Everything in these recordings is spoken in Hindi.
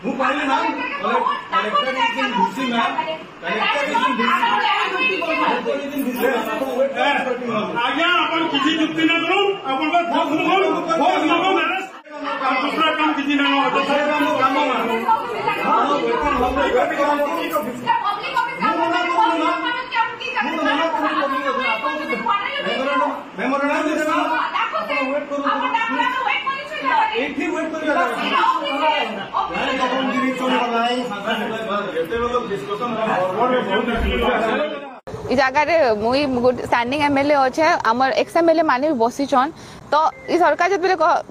ମୁଁ କହିଲି ma'am collector is in DC ma'am collector is in DC ଆଜ୍ଞା ଆପଣ କିଛି ଯୁକ୍ତି ନା କରୁ ଆପଣଙ୍କ दूसरा काम किसी ना इ जगह मुई स्टैंडिंग एमएलए अच्छे आम एक्स एमएलए माने भी बसीचन तो इ सरकार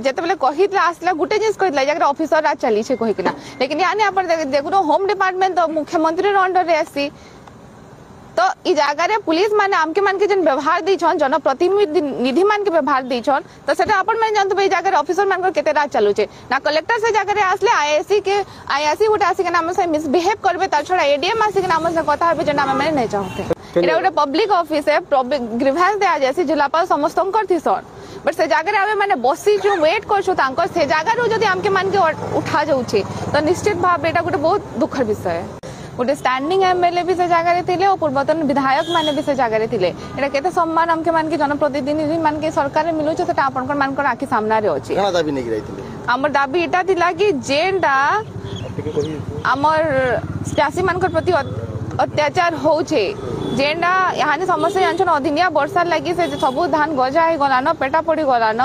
जिते कही आसला गोटे जिन कही जगह ऑफिसर आज चली कहीकिना लेकिन यानी आप देखो होम डिपार्टमेंट तो मुख्यमंत्री अंडर रे आसी तो इ जगह पुलिस माने आमके मान के जन व्यवहार दीछन जनप्रतिनिधि मान के व्यवहार दीछन तो सेटा अपन माने जानते जगह ऑफिसर मान को केते रात चलुचे ना कलेक्टर से जगह आसले आईएससी गोटे आसिक नाम से मिसबिहेव करबे ता छड़ा एडीएम आसिक नाम से कथा होबे जे नाम माने नहीं चाहते एटा गोटे पब्लिक ऑफिस है ग्रीवेंस दे जासी जिलापाल समस्त थिसन बट से जगह आमे माने बसी जो वेट करछु तांको से जगह रो जदी आमके मान के उठा जाउछे तो निश्चित भाव एटा गोटे बहुत दुखर विषय है गोटे स्टैंडिंग एमएलए भी से जगह थिले और पूर्वतन विधायक माने भी से जगह थिले एटा केते सम्मान आमके मान के जनप्रतिनिधि मान के सरकार मिलु छ सेटा आपन मान को आखि सामना रे अछि कना दाबी नै रहिथिले हमर दाबी एटा थिला कि जेंडा हमर चासी मान प्रति अत्याचार होछे जेंडा यहाँ समस्या जानछन अधिनिया वर्षा लगी से सब धान गजा हो गलान पेटा पड़ी गलान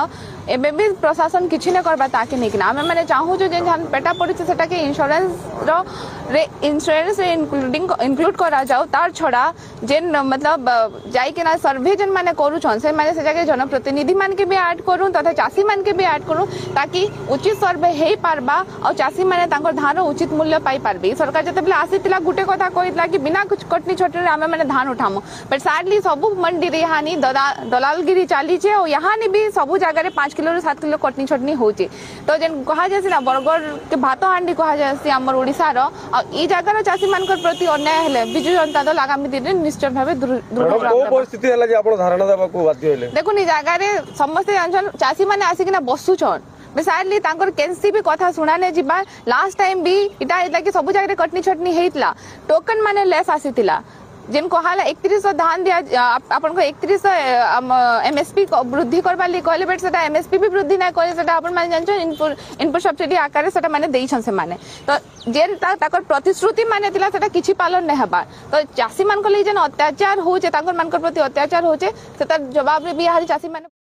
एबे भी प्रशासन किछि ने करबा ताके नै कि आमे माने चाहू जो जे धान पेटा पड़ी सेटा के इंश्योरेंस रे इंक्लूड करा जाओ तार छड़ा जेन मतलब जाई के ना सर्वे जन माने करू छन से माने से जगह जनप्रतिनिधि मान के भी ऐड करू तथा चासी मान के भी ऐड करू ताकि उचित सर्वे हेई पारबा और चासी माने तांकर धान उचित मूल्य पाई पारबे सरकार जते बेले आसीतिला गुटे कथा कहितला कि बिना कुछ कटनी छोटनी रे आमे माने धान उठामु बट सैडली सब मंडी रे हानि दलालगिरी चाली छे और यहाँ भी सब जगह रे 5 किलो 7 किलो कटनी छटनी होचे तो जेन कहा जासी ना बरगढ़ के भात हांडी कहा जासी हमर ओडिसा रो और ई जगह चासी मान प्रति अन्याय हेले बिजु जनता दल आगामी दिन निश्चित भाव परिस्थिति है आपण धारणा देबा को बाध्य हेले देखो नि जगह रे समस्त जानछन चासी माने आसिकिना बसुछन बेसाइडली तांकर केनसी भी कथा सुनाने जिबा लास्ट टाइम भी इटा इतला कि सब जगह कटनी छटनी हेतला टोकन माने लेस आसीतिला जिन कहाला 3100 धान दिया आपन को 3100 एमएसपी वृद्धि करबा ਲਈ कहले बेट सेटा एमएसपी भी वृद्धि ना करे सेटा आपन माने जानछन इनपुट सब्सिडी आकार सेटा माने देइछन से माने तो जेन ताकर प्रतिश्रुति माने तिला सेटा किछि पालन नै हबा तो चासी मान को ਲਈ जेन अत्याचार होचे ताकर मान प्रति अत्याचार होचे सेटा जवाब भी यार चासी माने